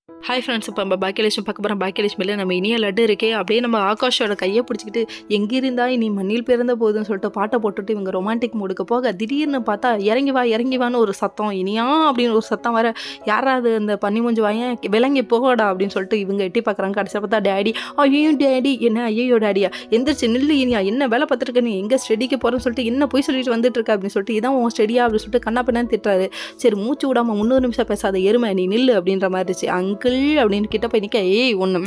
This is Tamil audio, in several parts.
ஹாய் ஃப்ரெண்ட்ஸ், இப்போ நம்ம பாக்கியலட்சுமி பார்க்க போகிறோம். பாக்கியலட்சுமியில் நம்ம இனிய லட்டு இருக்கே, அப்படியே நம்ம ஆகாஷோட கையை பிடிச்சிக்கிட்டு எங்கிருந்தா இனி மண்ணில் பிறந்த போதுன்னு சொல்லிட்டு பாட்டை போட்டுட்டு இவங்க ரொமான்டிக் மூடுக்கு போக, திடீர்னு பார்த்தா இறங்கி வான்னு ஒரு சத்தம், இனியா அப்படின்னு ஒரு சத்தம் வர, யாராவது அந்த பன்னி மூஞ்சி வாயன் விளங்கி போகடா அப்படின்னு சொல்லிட்டு இவங்க எட்டி பார்க்குறாங்க. கடைசியில் பார்த்தா டேடி. ஐயோ டேடி, என்ன ஐயோ டேடியா, எந்திரிச்சு நில்லு, இனியா என்ன வேலை பார்த்துருக்க, நீ எங்கே ஸ்டடிக்கு போகிறேன்னு சொல்லிட்டு என்ன போய் சொல்லிட்டு வந்துட்டு இருக்க அப்படின்னு சொல்லிட்டு, இதான் உன் ஸ்டடியா அப்படின்னு சொல்லிட்டு கண்ணா பின்னான்னு திட்டுறாரு. சரி மூச்சு விடாமல் 300 நிமிஷம் பேசாத எருமை, நீ நில்லு அப்படின்ற மாதிரி இருந்துச்சு. அங்கிள் அப்படின்னு கிட்ட போய் நிற்க, ஏய் ஒன்று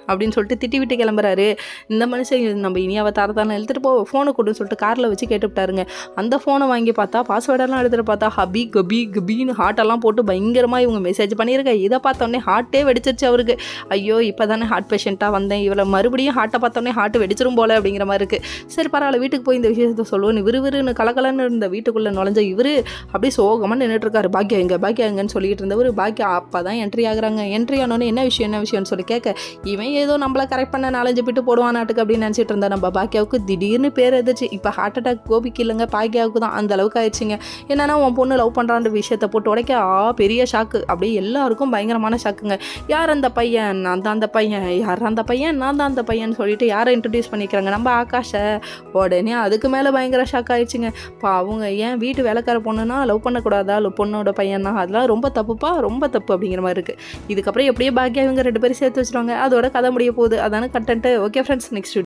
அப்படின்னு சொல்லிட்டு திட்டி விட்டு கிளம்புறாரு. இந்த மனுஷன் நம்ம இனியாவை தரத்தானே எழுத்துட்டு போ, ஃபோனை கொடுன்னு சொல்லிட்டு காரில் வச்சு கேட்டுவிட்டாருங்க. அந்த ஃபோனை வாங்கி பார்த்தா பாஸ்வேர்டெல்லாம் எடுத்துகிட்டு பார்த்தா ஹபி கபி கபின்னு ஹார்ட்டெல்லாம் போட்டு பயங்கரமாக இவங்க மெசேஜ் பண்ணியிருக்க. இதை பார்த்தோன்னே ஹார்ட்டே வெடிச்சிருச்சு அவருக்கு. ஐயோ இப்போ தானே ஹார்ட் பேஷண்ட்டாக வந்தேன், இவளை மறுபடியும் ஹார்ட்டை பார்த்தோன்னே ஹார்ட் வெடிச்சிரும் போல அப்படிங்கிற மாதிரி இருக்குது. சரி பரவாயில்ல, வீட்டுக்கு போய் இந்த விஷயத்தை சொல்லுவோன்னு விறுவிறுன்னு கலக்கலன்னு இருந்த வீட்டுக்குள்ளே நுழைஞ்ச இவர் அப்படியே சோகமாக நின்றுட்டு இருக்காரு. பாக்கியா எங்கன்னு சொல்லிட்டு இருந்தவர் பாக்கியா அப்போ தான் என்ட்ரி ஆகுறாங்க. என்ட்ரி ஆனோன்னு என்ன விஷயம்னு சொல்லி கேட்க, இவன் ஏதோ நம்மளை கரெக்ட் பண்ண 4-5 பிட்டு போடுவான் நாட்டுக்கு அப்படின்னு நினச்சிட்டு இருந்தா நம்ம பாக்கியாவுக்கு திடீர்னு பேர் எதிர்ச்சு. இப்போ ஹார்ட் அட்டாக் கோபிக்கு இல்லைங்க, பாக்கியாவுக்கு தான். அந்த அளவுக்கு ஆயிடுச்சுங்க. என்னன்னா உன் பொண்ணு லவ் பண்ணுறான்ற விஷயத்தை போட்டு உடைக்க பெரிய ஷாக்கு. அப்படியே எல்லாருக்கும் பயங்கரமான ஷாக்குங்க. யார் அந்த பையன், நான் தான் அந்த பையன், யார் அந்த பையன், நான் தான் அந்த பையன் சொல்லிட்டு யாரை இன்ட்ரடியூஸ் பண்ணிக்கிறாங்க, நம்ம ஆகாஷை. உடனே அதுக்கு மேலே பயங்கர ஷாக் ஆயிடுச்சுங்க. அவங்க ஏன் வீட்டு வேலைக்கார பொண்ணுன்னா லவ் பண்ணக்கூடாதா, பொண்ணோட பையனா, அதெல்லாம் ரொம்ப தப்புப்பா, ரொம்ப தப்பு அப்படிங்கிற மாதிரி இருக்குது. இதுக்கப்புறம் எப்படியே பாக்கியா இவங்க 2 பேரும் சேர்த்து வச்சுருவாங்க. அதோட கதை முடிய போகுது. அதான கண்டென்ட்டு. Okay friends, next